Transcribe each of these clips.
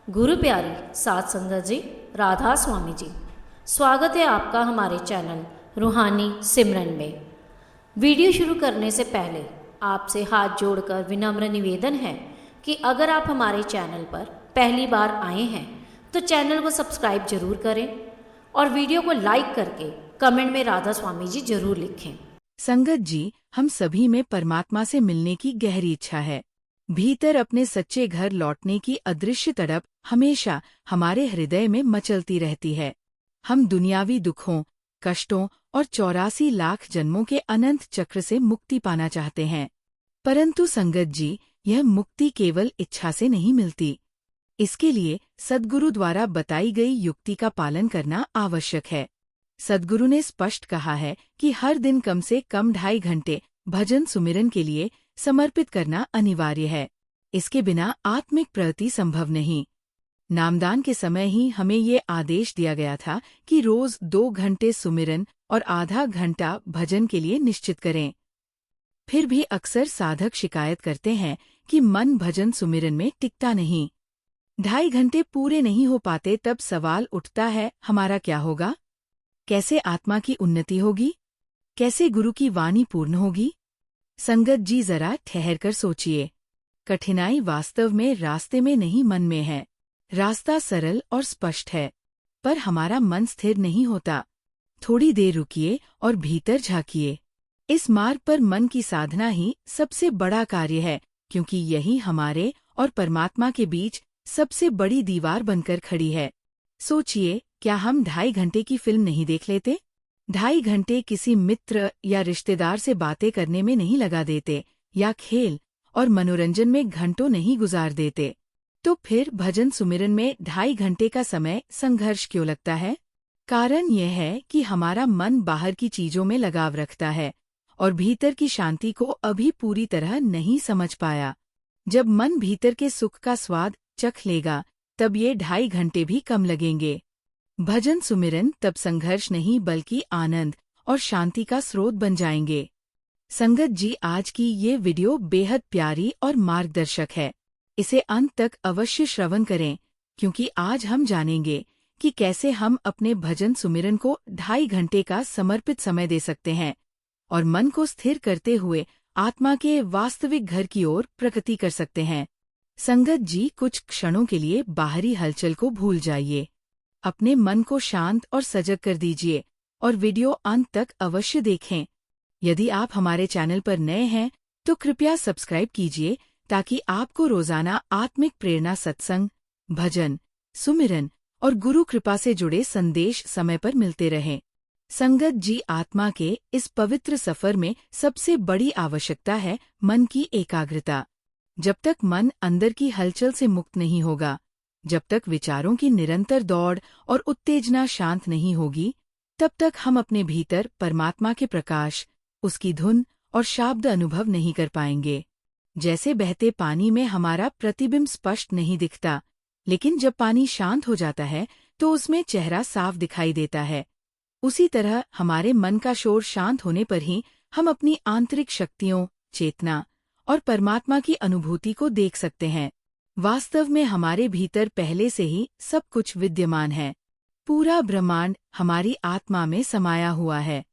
गुरु प्यारी सात संगत जी, राधा स्वामी जी, स्वागत है आपका हमारे चैनल रूहानी सिमरन में। वीडियो शुरू करने से पहले आपसे हाथ जोड़कर विनम्र निवेदन है कि अगर आप हमारे चैनल पर पहली बार आए हैं तो चैनल को सब्सक्राइब जरूर करें और वीडियो को लाइक करके कमेंट में राधा स्वामी जी जरूर लिखें। संगत जी, हम सभी में परमात्मा से मिलने की गहरी इच्छा है। भीतर अपने सच्चे घर लौटने की अदृश्य तड़प हमेशा हमारे हृदय में मचलती रहती है। हम दुनियावी दुखों, कष्टों और 84 लाख जन्मों के अनंत चक्र से मुक्ति पाना चाहते हैं। परंतु संगत जी, यह मुक्ति केवल इच्छा से नहीं मिलती। इसके लिए सद्गुरु द्वारा बताई गई युक्ति का पालन करना आवश्यक है। सद्गुरु ने स्पष्ट कहा है कि हर दिन कम से कम 2.5 घंटे भजन सुमिरन के लिए समर्पित करना अनिवार्य है। इसके बिना आत्मिक प्रगति संभव नहीं। नामदान के समय ही हमें ये आदेश दिया गया था कि रोज 2 घंटे सुमिरन और आधा घंटा भजन के लिए निश्चित करें। फिर भी अक्सर साधक शिकायत करते हैं कि मन भजन सुमिरन में टिकता नहीं। 2.5 घंटे पूरे नहीं हो पाते, तब सवाल उठता है, हमारा क्या होगा? कैसे आत्मा की उन्नति होगी? कैसे गुरु की वाणी पूर्ण होगी? संगत जी, जरा ठहरकर सोचिए। कठिनाई वास्तव में रास्ते में नहीं, मन में है। रास्ता सरल और स्पष्ट है, पर हमारा मन स्थिर नहीं होता। थोड़ी देर रुकिए और भीतर झांकिए। इस मार्ग पर मन की साधना ही सबसे बड़ा कार्य है, क्योंकि यही हमारे और परमात्मा के बीच सबसे बड़ी दीवार बनकर खड़ी है। सोचिए, क्या हम 2.5 घंटे की फिल्म नहीं देख लेते? 2.5 घंटे किसी मित्र या रिश्तेदार से बातें करने में नहीं लगा देते, या खेल और मनोरंजन में घंटों नहीं गुजार देते? तो फिर भजन सुमिरन में 2.5 घंटे का समय संघर्ष क्यों लगता है? कारण यह है कि हमारा मन बाहर की चीजों में लगाव रखता है और भीतर की शांति को अभी पूरी तरह नहीं समझ पाया। जब मन भीतर के सुख का स्वाद चख लेगा, तब ये 2.5 घंटे भी कम लगेंगे। भजन सुमिरन तब संघर्ष नहीं, बल्कि आनंद और शांति का स्रोत बन जाएंगे। संगत जी, आज की ये वीडियो बेहद प्यारी और मार्गदर्शक है। इसे अंत तक अवश्य श्रवण करें, क्योंकि आज हम जानेंगे कि कैसे हम अपने भजन सुमिरन को 2.5 घंटे का समर्पित समय दे सकते हैं और मन को स्थिर करते हुए आत्मा के वास्तविक घर की ओर प्रगति कर सकते हैं। संगत जी, कुछ क्षणों के लिए बाहरी हलचल को भूल जाइए। अपने मन को शांत और सजग कर दीजिए और वीडियो अंत तक अवश्य देखें। यदि आप हमारे चैनल पर नए हैं तो कृपया सब्सक्राइब कीजिए, ताकि आपको रोजाना आत्मिक प्रेरणा, सत्संग, भजन, सुमिरन और गुरु कृपा से जुड़े संदेश समय पर मिलते रहें। संगत जी, आत्मा के इस पवित्र सफर में सबसे बड़ी आवश्यकता है मन की एकाग्रता। जब तक मन अंदर की हलचल से मुक्त नहीं होगा, जब तक विचारों की निरंतर दौड़ और उत्तेजना शांत नहीं होगी, तब तक हम अपने भीतर परमात्मा के प्रकाश, उसकी धुन और शाब्द अनुभव नहीं कर पाएंगे। जैसे बहते पानी में हमारा प्रतिबिंब स्पष्ट नहीं दिखता, लेकिन जब पानी शांत हो जाता है तो उसमें चेहरा साफ दिखाई देता है। उसी तरह हमारे मन का शोर शांत होने पर ही हम अपनी आंतरिक शक्तियों, चेतना और परमात्मा की अनुभूति को देख सकते हैं। वास्तव में हमारे भीतर पहले से ही सब कुछ विद्यमान है। पूरा ब्रह्मांड हमारी आत्मा में समाया हुआ है।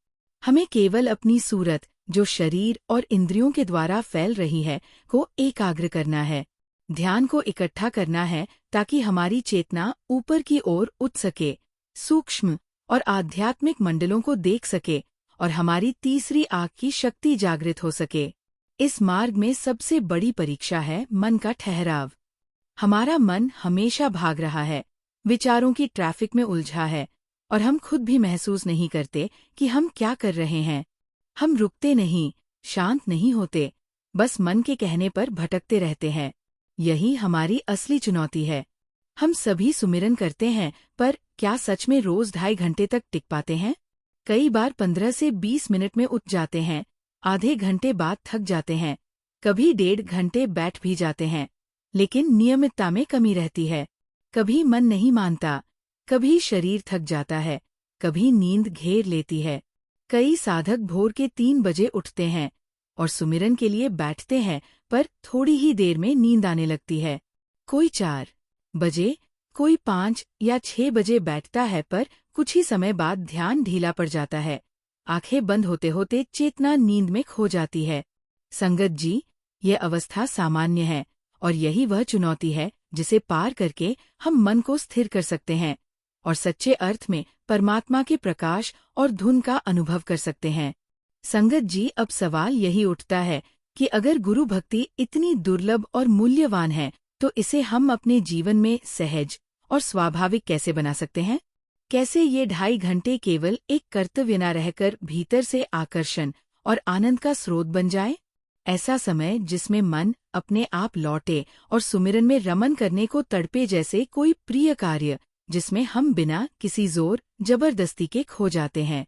हमें केवल अपनी सूरत, जो शरीर और इंद्रियों के द्वारा फैल रही है, को एकाग्र करना है। ध्यान को इकट्ठा करना है, ताकि हमारी चेतना ऊपर की ओर उठ सके, सूक्ष्म और आध्यात्मिक मंडलों को देख सके और हमारी तीसरी आँख की शक्ति जागृत हो सके। इस मार्ग में सबसे बड़ी परीक्षा है मन का ठहराव। हमारा मन हमेशा भाग रहा है, विचारों की ट्रैफिक में उलझा है, और हम खुद भी महसूस नहीं करते कि हम क्या कर रहे हैं। हम रुकते नहीं, शांत नहीं होते, बस मन के कहने पर भटकते रहते हैं। यही हमारी असली चुनौती है। हम सभी सुमिरन करते हैं, पर क्या सच में रोज 2.5 घंटे तक टिक पाते हैं? कई बार 15 से 20 मिनट में उठ जाते हैं, आधे घंटे बाद थक जाते हैं, कभी 1.5 घंटे बैठ भी जाते हैं, लेकिन नियमितता में कमी रहती है। कभी मन नहीं मानता, कभी शरीर थक जाता है, कभी नींद घेर लेती है। कई साधक भोर के 3 बजे उठते हैं और सुमिरन के लिए बैठते हैं, पर थोड़ी ही देर में नींद आने लगती है। कोई 4 बजे, कोई 5 या 6 बजे बैठता है, पर कुछ ही समय बाद ध्यान ढीला पड़ जाता है। आंखें बंद होते होते चेतना नींद में खो जाती है। संगत जी, ये अवस्था सामान्य है और यही वह चुनौती है जिसे पार करके हम मन को स्थिर कर सकते हैं और सच्चे अर्थ में परमात्मा के प्रकाश और धुन का अनुभव कर सकते हैं। संगत जी, अब सवाल यही उठता है कि अगर गुरु भक्ति इतनी दुर्लभ और मूल्यवान है, तो इसे हम अपने जीवन में सहज और स्वाभाविक कैसे बना सकते हैं? कैसे ये 2.5 घंटे केवल एक कर्तव्य न रहकर भीतर से आकर्षण और आनंद का स्रोत बन जाए? ऐसा समय जिसमें मन अपने आप लौटे और सुमिरन में रमन करने को तड़पे, जैसे कोई प्रिय कार्य जिसमें हम बिना किसी जोर जबरदस्ती के खो जाते हैं।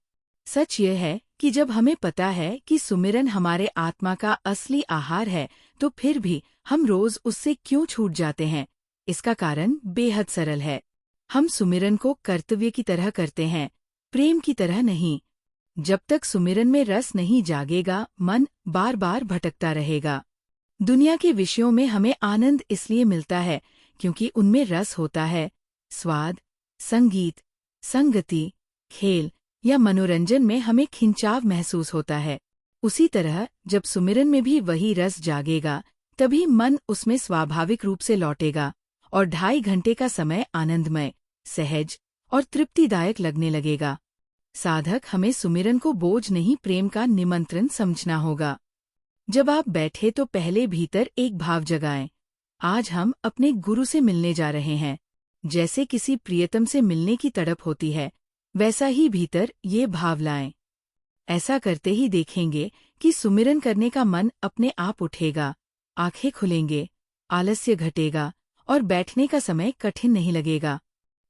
सच यह है कि जब हमें पता है कि सुमिरन हमारे आत्मा का असली आहार है, तो फिर भी हम रोज उससे क्यों छूट जाते हैं? इसका कारण बेहद सरल है। हम सुमिरन को कर्तव्य की तरह करते हैं, प्रेम की तरह नहीं। जब तक सुमिरन में रस नहीं जागेगा, मन बार बार भटकता रहेगा। दुनिया के विषयों में हमें आनंद इसलिए मिलता है क्योंकि उनमें रस होता है। स्वाद, संगीत, संगति, खेल या मनोरंजन में हमें खिंचाव महसूस होता है। उसी तरह जब सुमिरन में भी वही रस जागेगा, तभी मन उसमें स्वाभाविक रूप से लौटेगा और 2.5 घंटे का समय आनंदमय, सहज और तृप्तिदायक लगने लगेगा। साधक हमें सुमिरन को बोझ नहीं, प्रेम का निमंत्रण समझना होगा। जब आप बैठे तो पहले भीतर एक भाव जगाएं। आज हम अपने गुरु से मिलने जा रहे हैं। जैसे किसी प्रियतम से मिलने की तड़प होती है, वैसा ही भीतर ये भाव लाएं। ऐसा करते ही देखेंगे कि सुमिरन करने का मन अपने आप उठेगा, आंखें खुलेंगे, आलस्य घटेगा और बैठने का समय कठिन नहीं लगेगा।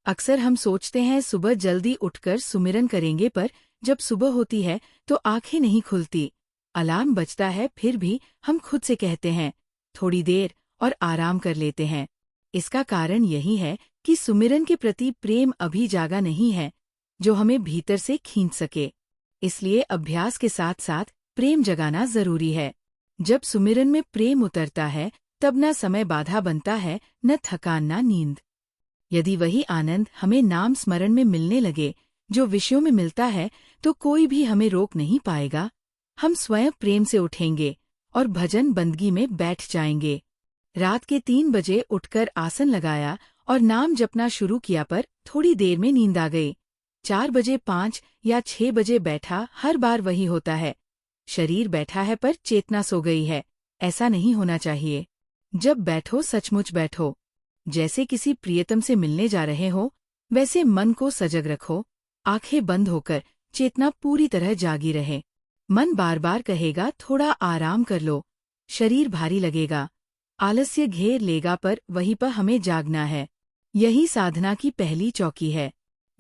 अक्सर हम सोचते हैं सुबह जल्दी उठकर सुमिरन करेंगे, पर जब सुबह होती है तो आंखें नहीं खुलती। अलार्म बजता है, फिर भी हम खुद से कहते हैं थोड़ी देर और आराम कर लेते हैं। इसका कारण यही है कि सुमिरन के प्रति प्रेम अभी जागा नहीं है, जो हमें भीतर से खींच सके। इसलिए अभ्यास के साथ साथ प्रेम जगाना जरूरी है। जब सुमिरन में प्रेम उतरता है, तब न समय बाधा बनता है, न थकान, न नींद। यदि वही आनंद हमें नाम स्मरण में मिलने लगे जो विषयों में मिलता है, तो कोई भी हमें रोक नहीं पाएगा। हम स्वयं प्रेम से उठेंगे और भजन बंदगी में बैठ जाएंगे। रात के 3 बजे उठकर आसन लगाया और नाम जपना शुरू किया, पर थोड़ी देर में नींद आ गई। 4 बजे, 5 या 6 बजे बैठा, हर बार वही होता है। शरीर बैठा है पर चेतना सो गई है। ऐसा नहीं होना चाहिए। जब बैठो सचमुच बैठो। जैसे किसी प्रियतम से मिलने जा रहे हो, वैसे मन को सजग रखो। आंखें बंद होकर चेतना पूरी तरह जागी रहे। मन बार बार कहेगा थोड़ा आराम कर लो, शरीर भारी लगेगा, आलस्य घेर लेगा, पर वहीं पर हमें जागना है। यही साधना की पहली चौकी है।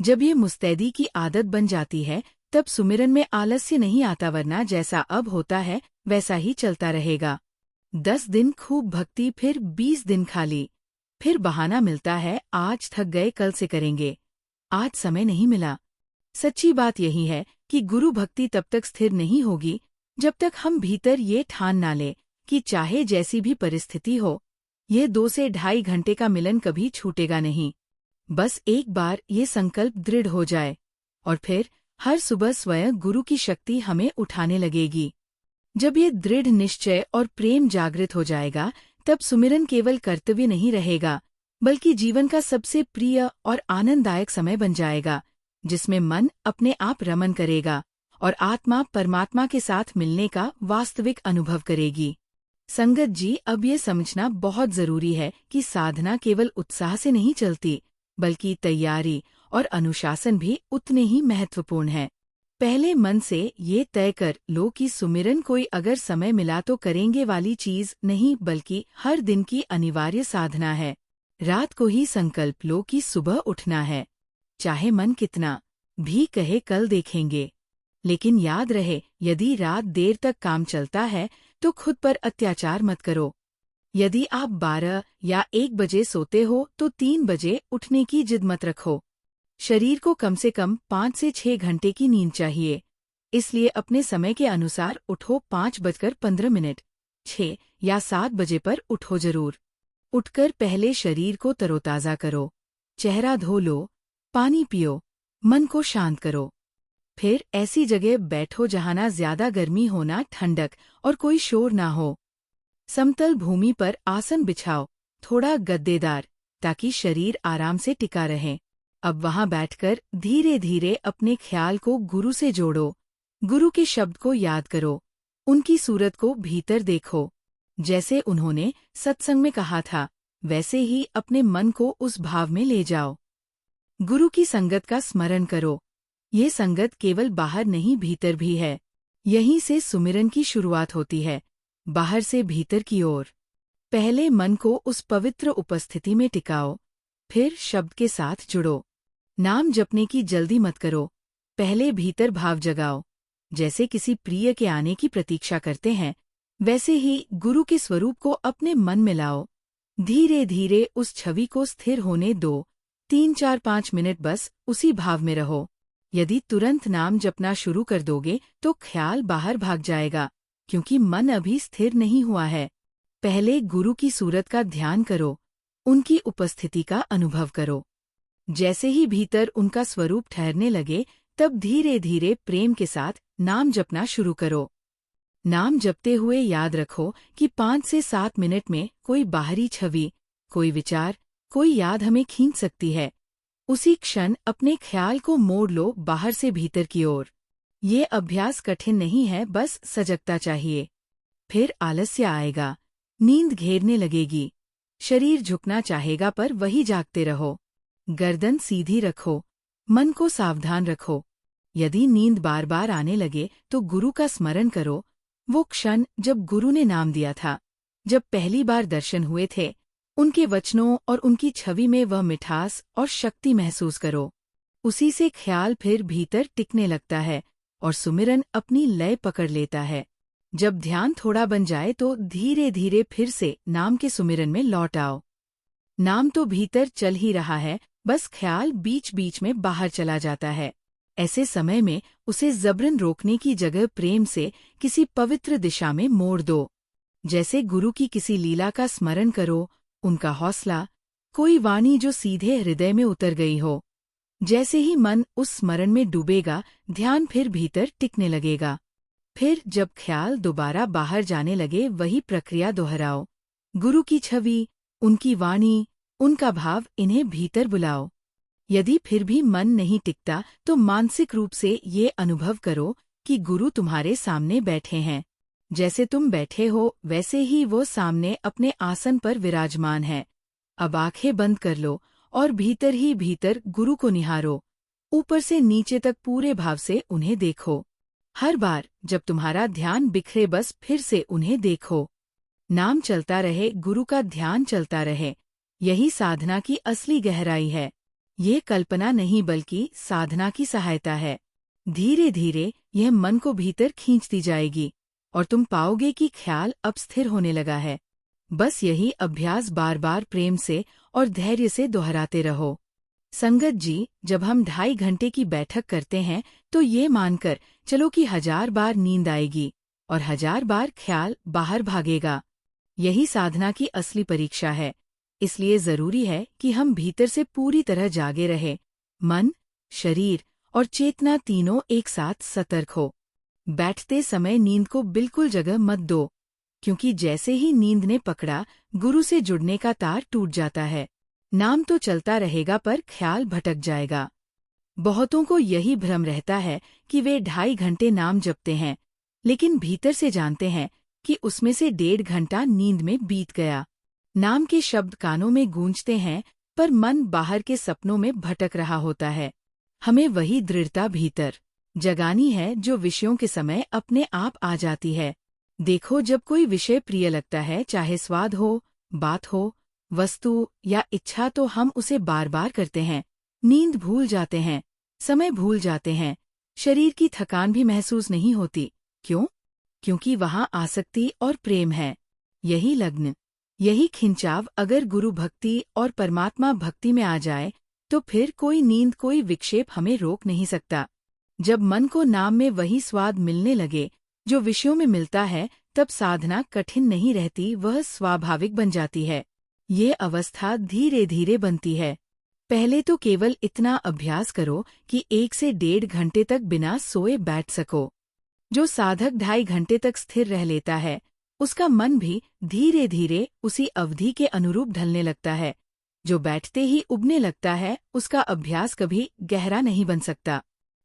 जब ये मुस्तैदी की आदत बन जाती है, तब सुमिरन में आलस्य नहीं आता, वरना जैसा अब होता है वैसा ही चलता रहेगा। 10 दिन खूब भक्ति, फिर 20 दिन खाली। फिर बहाना मिलता है, आज थक गए, कल से करेंगे, आज समय नहीं मिला। सच्ची बात यही है कि गुरु भक्ति तब तक स्थिर नहीं होगी जब तक हम भीतर ये ठान ना लें कि चाहे जैसी भी परिस्थिति हो, ये 2 से 2.5 घंटे का मिलन कभी छूटेगा नहीं। बस एक बार ये संकल्प दृढ़ हो जाए और फिर हर सुबह स्वयं गुरु की शक्ति हमें उठाने लगेगी। जब ये दृढ़ निश्चय और प्रेम जागृत हो जाएगा, तब सुमिरन केवल कर्तव्य नहीं रहेगा, बल्कि जीवन का सबसे प्रिय और आनंददायक समय बन जाएगा, जिसमें मन अपने आप रमन करेगा और आत्मा परमात्मा के साथ मिलने का वास्तविक अनुभव करेगी। संगत जी, अब ये समझना बहुत जरूरी है कि साधना केवल उत्साह से नहीं चलती, बल्कि तैयारी और अनुशासन भी उतने ही महत्वपूर्ण है। पहले मन से ये तय कर लो कि सुमिरन कोई अगर समय मिला तो करेंगे वाली चीज नहीं, बल्कि हर दिन की अनिवार्य साधना है। रात को ही संकल्प लो कि सुबह उठना है, चाहे मन कितना भी कहे कल देखेंगे। लेकिन याद रहे, यदि रात देर तक काम चलता है तो खुद पर अत्याचार मत करो। यदि आप 12 या 1 बजे सोते हो तो 3 बजे उठने की जिद मत रखो। शरीर को कम से कम 5 से 6 घंटे की नींद चाहिए, इसलिए अपने समय के अनुसार उठो। 5:15, 6 या 7 बजे पर उठो जरूर। उठकर पहले शरीर को तरोताजा करो, चेहरा धो लो, पानी पियो, मन को शांत करो। फिर ऐसी जगह बैठो जहां ना ज्यादा गर्मी हो ना ठंडक और कोई शोर ना हो। समतल भूमि पर आसन बिछाओ, थोड़ा गद्देदार, ताकि शरीर आराम से टिका रहे। अब वहां बैठकर धीरे धीरे अपने ख्याल को गुरु से जोड़ो। गुरु के शब्द को याद करो, उनकी सूरत को भीतर देखो। जैसे उन्होंने सत्संग में कहा था, वैसे ही अपने मन को उस भाव में ले जाओ। गुरु की संगत का स्मरण करो। ये संगत केवल बाहर नहीं, भीतर भी है। यहीं से सुमिरन की शुरुआत होती है, बाहर से भीतर की ओर। पहले मन को उस पवित्र उपस्थिति में टिकाओ, फिर शब्द के साथ जुड़ो। नाम जपने की जल्दी मत करो, पहले भीतर भाव जगाओ। जैसे किसी प्रिय के आने की प्रतीक्षा करते हैं, वैसे ही गुरु के स्वरूप को अपने मन में लाओ। धीरे धीरे उस छवि को स्थिर होने दो। 3-4-5 मिनट बस उसी भाव में रहो। यदि तुरंत नाम जपना शुरू कर दोगे तो ख्याल बाहर भाग जाएगा, क्योंकि मन अभी स्थिर नहीं हुआ है। पहले गुरु की सूरत का ध्यान करो, उनकी उपस्थिति का अनुभव करो। जैसे ही भीतर उनका स्वरूप ठहरने लगे, तब धीरे धीरे प्रेम के साथ नाम जपना शुरू करो। नाम जपते हुए याद रखो कि 5 से 7 मिनट में कोई बाहरी छवि, कोई विचार, कोई याद हमें खींच सकती है। उसी क्षण अपने ख्याल को मोड़ लो बाहर से भीतर की ओर। ये अभ्यास कठिन नहीं है, बस सजगता चाहिए। फिर आलस्य आएगा, नींद घेरने लगेगी, शरीर झुकना चाहेगा, पर वही जागते रहो। गर्दन सीधी रखो, मन को सावधान रखो। यदि नींद बार बार आने लगे तो गुरु का स्मरण करो, वो क्षण जब गुरु ने नाम दिया था, जब पहली बार दर्शन हुए थे। उनके वचनों और उनकी छवि में वह मिठास और शक्ति महसूस करो। उसी से ख्याल फिर भीतर टिकने लगता है और सुमिरन अपनी लय पकड़ लेता है। जब ध्यान थोड़ा बन जाए तो धीरे धीरे फिर से नाम के सुमिरन में लौट आओ। नाम तो भीतर चल ही रहा है, बस ख्याल बीच बीच में बाहर चला जाता है। ऐसे समय में उसे जबरन रोकने की जगह प्रेम से किसी पवित्र दिशा में मोड़ दो। जैसे गुरु की किसी लीला का स्मरण करो, उनका हौसला, कोई वाणी जो सीधे हृदय में उतर गई हो। जैसे ही मन उस स्मरण में डूबेगा, ध्यान फिर भीतर टिकने लगेगा। फिर जब ख्याल दोबारा बाहर जाने लगे, वही प्रक्रिया दोहराओ। गुरु की छवि, उनकी वाणी, उनका भाव, इन्हें भीतर बुलाओ। यदि फिर भी मन नहीं टिकता तो मानसिक रूप से ये अनुभव करो कि गुरु तुम्हारे सामने बैठे हैं। जैसे तुम बैठे हो वैसे ही वो सामने अपने आसन पर विराजमान है। अब आंखें बंद कर लो और भीतर ही भीतर गुरु को निहारो। ऊपर से नीचे तक पूरे भाव से उन्हें देखो। हर बार जब तुम्हारा ध्यान बिखरे, बस फिर से उन्हें देखो। नाम चलता रहे, गुरु का ध्यान चलता रहे। यही साधना की असली गहराई है। ये कल्पना नहीं बल्कि साधना की सहायता है। धीरे धीरे यह मन को भीतर खींचती जाएगी और तुम पाओगे कि ख्याल अब स्थिर होने लगा है। बस यही अभ्यास बार बार प्रेम से और धैर्य से दोहराते रहो। संगत जी, जब हम 2.5 घंटे की बैठक करते हैं तो ये मानकर चलो कि 1000 बार नींद आएगी और 1000 बार ख्याल बाहर भागेगा। यही साधना की असली परीक्षा है। इसलिए जरूरी है कि हम भीतर से पूरी तरह जागे रहे। मन, शरीर और चेतना तीनों एक साथ सतर्क हो। बैठते समय नींद को बिल्कुल जगह मत दो, क्योंकि जैसे ही नींद ने पकड़ा, गुरु से जुड़ने का तार टूट जाता है। नाम तो चलता रहेगा पर ख्याल भटक जाएगा। बहुतों को यही भ्रम रहता है कि वे 2.5 घंटे नाम जपते हैं, लेकिन भीतर से जानते हैं कि उसमें से 1.5 घंटा नींद में बीत गया। नाम के शब्द कानों में गूंजते हैं, पर मन बाहर के सपनों में भटक रहा होता है। हमें वही दृढ़ता भीतर जगानी है जो विषयों के समय अपने आप आ जाती है। देखो, जब कोई विषय प्रिय लगता है, चाहे स्वाद हो, बात हो, वस्तु या इच्छा, तो हम उसे बार बार करते हैं। नींद भूल जाते हैं, समय भूल जाते हैं, शरीर की थकान भी महसूस नहीं होती। क्यों? क्योंकि वहाँ आसक्ति और प्रेम है। यही लग्न, यही खिंचाव अगर गुरु भक्ति और परमात्मा भक्ति में आ जाए तो फिर कोई नींद, कोई विक्षेप हमें रोक नहीं सकता। जब मन को नाम में वही स्वाद मिलने लगे जो विषयों में मिलता है, तब साधना कठिन नहीं रहती, वह स्वाभाविक बन जाती है। ये अवस्था धीरे धीरे बनती है। पहले तो केवल इतना अभ्यास करो कि 1 से 1.5 घंटे तक बिना सोए बैठ सको। जो साधक 2.5 घंटे तक स्थिर रह लेता है, उसका मन भी धीरे धीरे उसी अवधि के अनुरूप ढलने लगता है। जो बैठते ही उबने लगता है, उसका अभ्यास कभी गहरा नहीं बन सकता।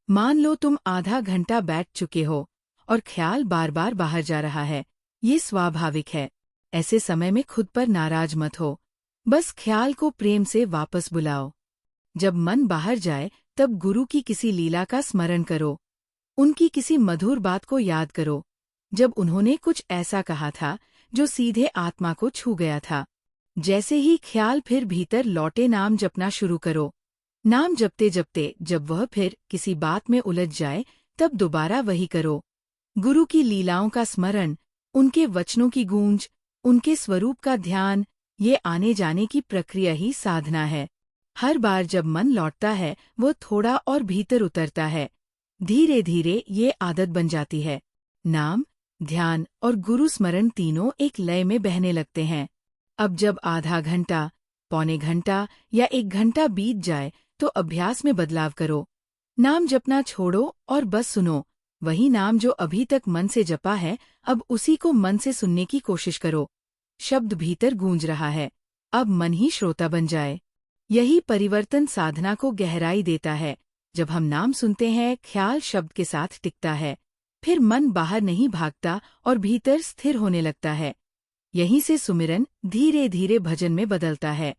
मान लो तुम आधा घंटा बैठ चुके हो और ख्याल बार बार बाहर जा रहा है। ये स्वाभाविक है। ऐसे समय में खुद पर नाराज मत हो। बस ख्याल को प्रेम से वापस बुलाओ। जब मन बाहर जाए तब गुरु की किसी लीला का स्मरण करो। उनकी किसी मधुर बात को याद करो, जब उन्होंने कुछ ऐसा कहा था जो सीधे आत्मा को छू गया था। जैसे ही ख्याल फिर भीतर लौटे, नाम जपना शुरू करो। नाम जपते जपते जब वह फिर किसी बात में उलझ जाए, तब दोबारा वही करो। गुरु की लीलाओं का स्मरण, उनके वचनों की गूंज, उनके स्वरूप का ध्यान, ये आने जाने की प्रक्रिया ही साधना है। हर बार जब मन लौटता है, वो थोड़ा और भीतर उतरता है। धीरे धीरे ये आदत बन जाती है। नाम, ध्यान और गुरु स्मरण तीनों एक लय में बहने लगते हैं। अब जब आधा घंटा, पौने घंटा या 1 घंटा बीत जाए, तो अभ्यास में बदलाव करो। नाम जपना छोड़ो और बस सुनो। वही नाम जो अभी तक मन से जपा है, अब उसी को मन से सुनने की कोशिश करो। शब्द भीतर गूंज रहा है, अब मन ही श्रोता बन जाए। यही परिवर्तन साधना को गहराई देता है। जब हम नाम सुनते हैं, ख्याल शब्द के साथ टिकता है। फिर मन बाहर नहीं भागता और भीतर स्थिर होने लगता है। यहीं से सुमिरन धीरे धीरे भजन में बदलता है,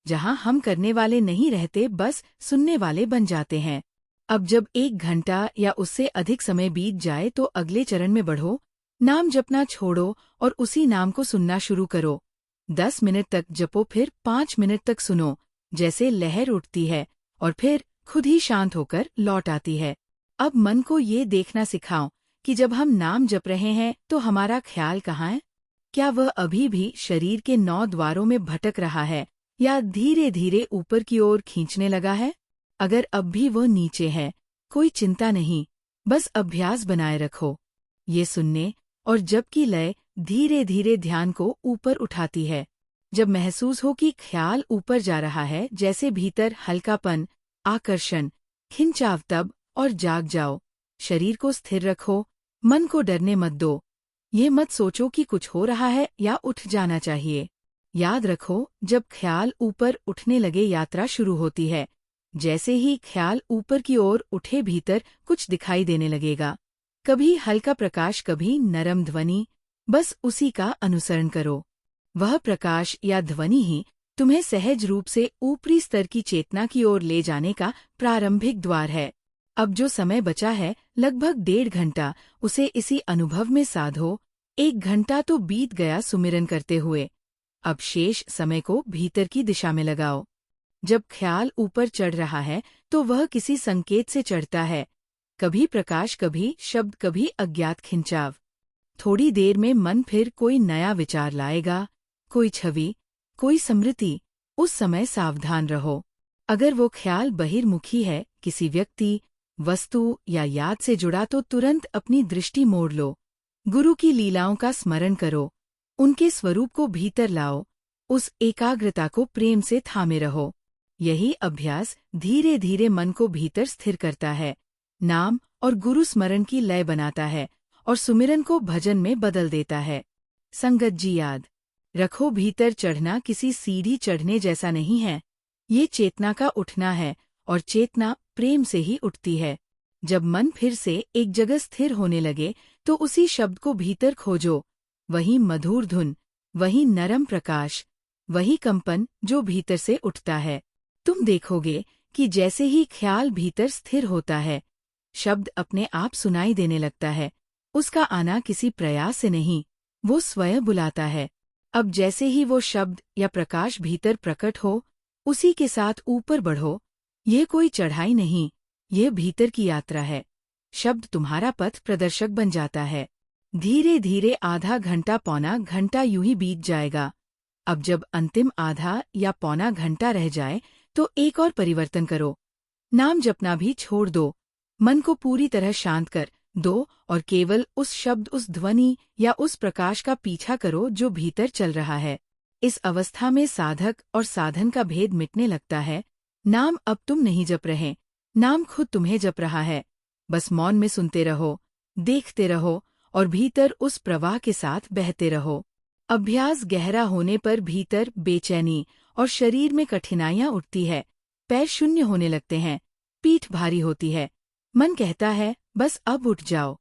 जहां हम करने वाले नहीं रहते, बस सुनने वाले बन जाते हैं। अब जब 1 घंटा या उससे अधिक समय बीत जाए, तो अगले चरण में बढ़ो। नाम जपना छोड़ो और उसी नाम को सुनना शुरू करो। 10 मिनट तक जपो, फिर 5 मिनट तक सुनो। जैसे लहर उठती है और फिर खुद ही शांत होकर लौट आती है। अब मन को ये देखना सिखाओ कि जब हम नाम जप रहे हैं, तो हमारा ख्याल कहाँ है? क्या वह अभी भी शरीर के 9 द्वारों में भटक रहा है या धीरे धीरे ऊपर की ओर खींचने लगा है? अगर अब भी वह नीचे है, कोई चिंता नहीं, बस अभ्यास बनाए रखो। ये सुनने और जप की लय धीरे धीरे ध्यान को ऊपर उठाती है। जब महसूस हो कि ख्याल ऊपर जा रहा है, जैसे भीतर हल्कापन, आकर्षण, खिंचाव, तब और जाग जाओ। शरीर को स्थिर रखो, मन को डरने मत दो। ये मत सोचो कि कुछ हो रहा है या उठ जाना चाहिए। याद रखो, जब ख्याल ऊपर उठने लगे, यात्रा शुरू होती है। जैसे ही ख्याल ऊपर की ओर उठे, भीतर कुछ दिखाई देने लगेगा। कभी हल्का प्रकाश, कभी नरम ध्वनि। बस उसी का अनुसरण करो। वह प्रकाश या ध्वनि ही तुम्हें सहज रूप से ऊपरी स्तर की चेतना की ओर ले जाने का प्रारंभिक द्वार है। अब जो समय बचा है, लगभग 1.5 घंटा, उसे इसी अनुभव में साधो। 1 घंटा तो बीत गया सुमिरन करते हुए। अब शेष समय को भीतर की दिशा में लगाओ। जब ख्याल ऊपर चढ़ रहा है, तो वह किसी संकेत से चढ़ता है। कभी प्रकाश, कभी शब्द, कभी अज्ञात खिंचाव। थोड़ी देर में मन फिर कोई नया विचार लाएगा, कोई छवि, कोई स्मृति। उस समय सावधान रहो। अगर वो ख्याल बहिर्मुखी है, किसी व्यक्ति, वस्तु या याद से जुड़ा, तो तुरंत अपनी दृष्टि मोड़ लो। गुरु की लीलाओं का स्मरण करो, उनके स्वरूप को भीतर लाओ। उस एकाग्रता को प्रेम से थामे रहो। यही अभ्यास धीरे धीरे मन को भीतर स्थिर करता है, नाम और गुरु स्मरण की लय बनाता है और सुमिरन को भजन में बदल देता है। संगत जी, याद रखो, भीतर चढ़ना किसी सीढ़ी चढ़ने जैसा नहीं है। ये चेतना का उठना है और चेतना प्रेम से ही उठती है। जब मन फिर से एक जगह स्थिर होने लगे, तो उसी शब्द को भीतर खोजो। वही मधुर धुन, वही नरम प्रकाश, वही कंपन जो भीतर से उठता है। तुम देखोगे कि जैसे ही ख्याल भीतर स्थिर होता है, शब्द अपने आप सुनाई देने लगता है। उसका आना किसी प्रयास से नहीं, वो स्वयं बुलाता है। अब जैसे ही वो शब्द या प्रकाश भीतर प्रकट हो, उसी के साथ ऊपर बढ़ो। ये कोई चढ़ाई नहीं, ये भीतर की यात्रा है। शब्द तुम्हारा पथ प्रदर्शक बन जाता है। धीरे धीरे आधा घंटा, पौना घंटा यूं ही बीत जाएगा। अब जब अंतिम आधा या पौना घंटा रह जाए, तो एक और परिवर्तन करो। नाम जपना भी छोड़ दो। मन को पूरी तरह शांत कर दो और केवल उस शब्द, उस ध्वनि या उस प्रकाश का पीछा करो जो भीतर चल रहा है। इस अवस्था में साधक और साधन का भेद मिटने लगता है। नाम अब तुम नहीं जप रहे, नाम खुद तुम्हें जप रहा है। बस मौन में सुनते रहो, देखते रहो और भीतर उस प्रवाह के साथ बहते रहो। अभ्यास गहरा होने पर भीतर बेचैनी और शरीर में कठिनाइयां उठती है। पैर शून्य होने लगते हैं, पीठ भारी होती है। मन कहता है बस अब उठ जाओ।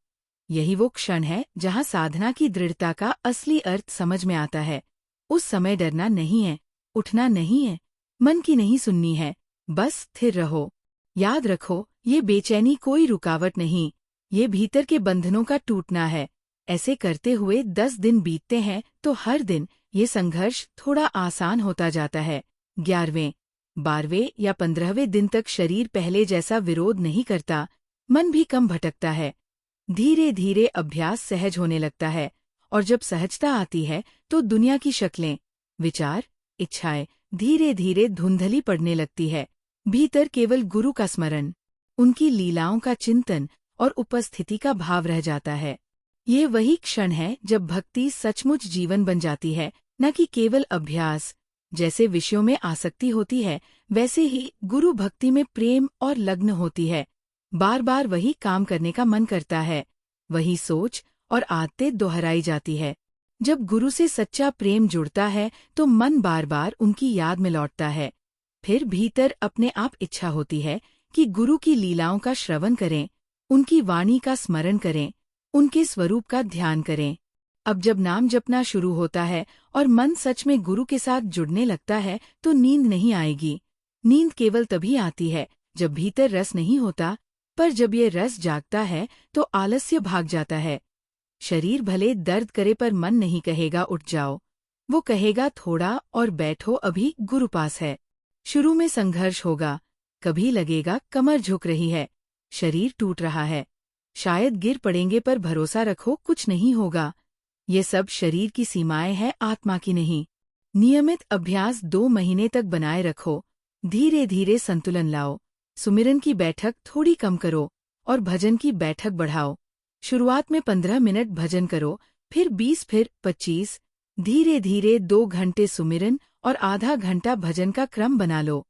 यही वो क्षण है जहां साधना की दृढ़ता का असली अर्थ समझ में आता है। उस समय डरना नहीं है, उठना नहीं है, मन की नहीं सुननी है, बस स्थिर रहो। याद रखो, ये बेचैनी कोई रुकावट नहीं, ये भीतर के बंधनों का टूटना है। ऐसे करते हुए 10 दिन बीतते हैं तो हर दिन ये संघर्ष थोड़ा आसान होता जाता है। 11वें, 12वें या 15वें दिन तक शरीर पहले जैसा विरोध नहीं करता, मन भी कम भटकता है। धीरे धीरे अभ्यास सहज होने लगता है और जब सहजता आती है तो दुनिया की शक्लें, विचार, इच्छाएं धीरे धीरे धुंधली पड़ने लगती है। भीतर केवल गुरु का स्मरण, उनकी लीलाओं का चिंतन और उपस्थिति का भाव रह जाता है। ये वही क्षण है जब भक्ति सचमुच जीवन बन जाती है, न कि केवल अभ्यास। जैसे विषयों में आसक्ति होती है, वैसे ही गुरु भक्ति में प्रेम और लग्न होती है। बार बार वही काम करने का मन करता है, वही सोच और आदतें दोहराई जाती है। जब गुरु से सच्चा प्रेम जुड़ता है तो मन बार बार उनकी याद में लौटता है। फिर भीतर अपने आप इच्छा होती है कि गुरु की लीलाओं का श्रवण करें, उनकी वाणी का स्मरण करें, उनके स्वरूप का ध्यान करें। अब जब नाम जपना शुरू होता है और मन सच में गुरु के साथ जुड़ने लगता है तो नींद नहीं आएगी। नींद केवल तभी आती है जब भीतर रस नहीं होता, पर जब ये रस जागता है तो आलस्य भाग जाता है। शरीर भले दर्द करे पर मन नहीं कहेगा उठ जाओ, वो कहेगा थोड़ा और बैठो, अभी गुरु पास है। शुरू में संघर्ष होगा, कभी लगेगा कमर झुक रही है, शरीर टूट रहा है, शायद गिर पड़ेंगे, पर भरोसा रखो कुछ नहीं होगा। ये सब शरीर की सीमाएं हैं, आत्मा की नहीं। नियमित अभ्यास 2 महीने तक बनाए रखो, धीरे धीरे संतुलन लाओ। सुमिरन की बैठक थोड़ी कम करो और भजन की बैठक बढ़ाओ। शुरुआत में 15 मिनट भजन करो, फिर 20, फिर 25। धीरे धीरे 2 घंटे सुमिरन और आधा घंटा भजन का क्रम बना लो।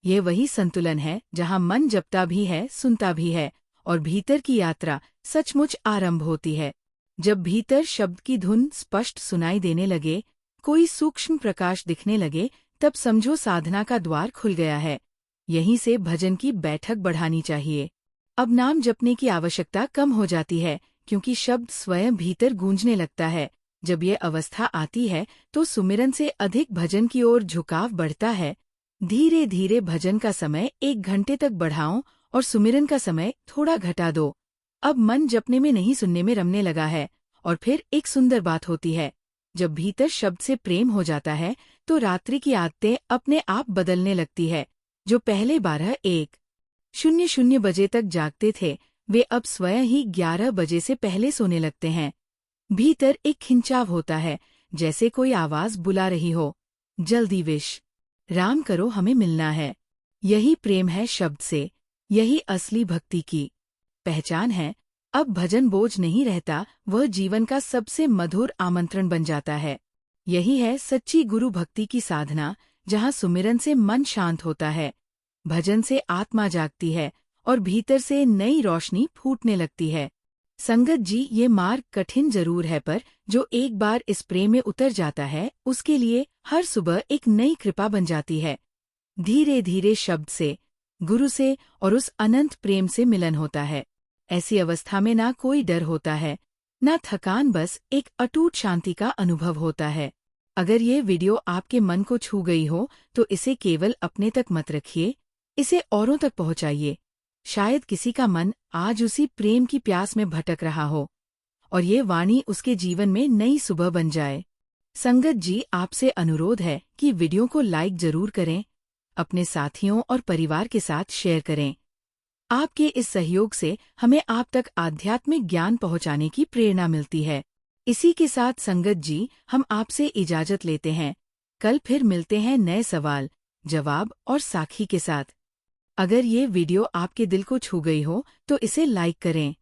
ये वही संतुलन है जहाँ मन जपता भी है, सुनता भी है और भीतर की यात्रा सचमुच आरंभ होती है। जब भीतर शब्द की धुन स्पष्ट सुनाई देने लगे, कोई सूक्ष्म प्रकाश दिखने लगे, तब समझो साधना का द्वार खुल गया है। यहीं से भजन की बैठक बढ़ानी चाहिए। अब नाम जपने की आवश्यकता कम हो जाती है क्योंकि शब्द स्वयं भीतर गूंजने लगता है। जब ये अवस्था आती है तो सुमिरन से अधिक भजन की ओर झुकाव बढ़ता है। धीरे धीरे भजन का समय 1 घंटे तक बढ़ाओ और सुमिरन का समय थोड़ा घटा दो। अब मन जपने में नहीं, सुनने में रमने लगा है। और फिर एक सुंदर बात होती है, जब भीतर शब्द से प्रेम हो जाता है तो रात्रि की आदतें अपने आप बदलने लगती है। जो पहले 12:01:00 बजे तक जागते थे, वे अब स्वयं ही 11 बजे से पहले सोने लगते हैं। भीतर एक खिंचाव होता है, जैसे कोई आवाज बुला रही हो, जल्दी विश राम करो, हमें मिलना है। यही प्रेम है शब्द से, यही असली भक्ति की पहचान है। अब भजन बोझ नहीं रहता, वह जीवन का सबसे मधुर आमंत्रण बन जाता है। यही है सच्ची गुरु भक्ति की साधना, जहाँ सुमिरन से मन शांत होता है, भजन से आत्मा जागती है और भीतर से नई रोशनी फूटने लगती है। संगत जी, ये मार्ग कठिन जरूर है, पर जो एक बार इस प्रेम में उतर जाता है, उसके लिए हर सुबह एक नई कृपा बन जाती है। धीरे धीरे शब्द से, गुरु से और उस अनंत प्रेम से मिलन होता है। ऐसी अवस्था में ना कोई डर होता है, ना थकान, बस एक अटूट शांति का अनुभव होता है। अगर ये वीडियो आपके मन को छू गई हो तो इसे केवल अपने तक मत रखिए, इसे औरों तक पहुंचाइए। शायद किसी का मन आज उसी प्रेम की प्यास में भटक रहा हो और ये वाणी उसके जीवन में नई सुबह बन जाए। संगत जी, आपसे अनुरोध है कि वीडियो को लाइक जरूर करें, अपने साथियों और परिवार के साथ शेयर करें। आपके इस सहयोग से हमें आप तक आध्यात्मिक ज्ञान पहुंचाने की प्रेरणा मिलती है। इसी के साथ संगत जी, हम आपसे इजाजत लेते हैं। कल फिर मिलते हैं नए सवाल, जवाब और साखी के साथ। अगर ये वीडियो आपके दिल को छू गई हो तो इसे लाइक करें।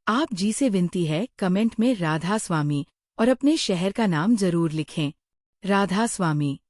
आप जी से विनती है, कमेंट में राधा स्वामी और अपने शहर का नाम जरूर लिखें। राधा स्वामी।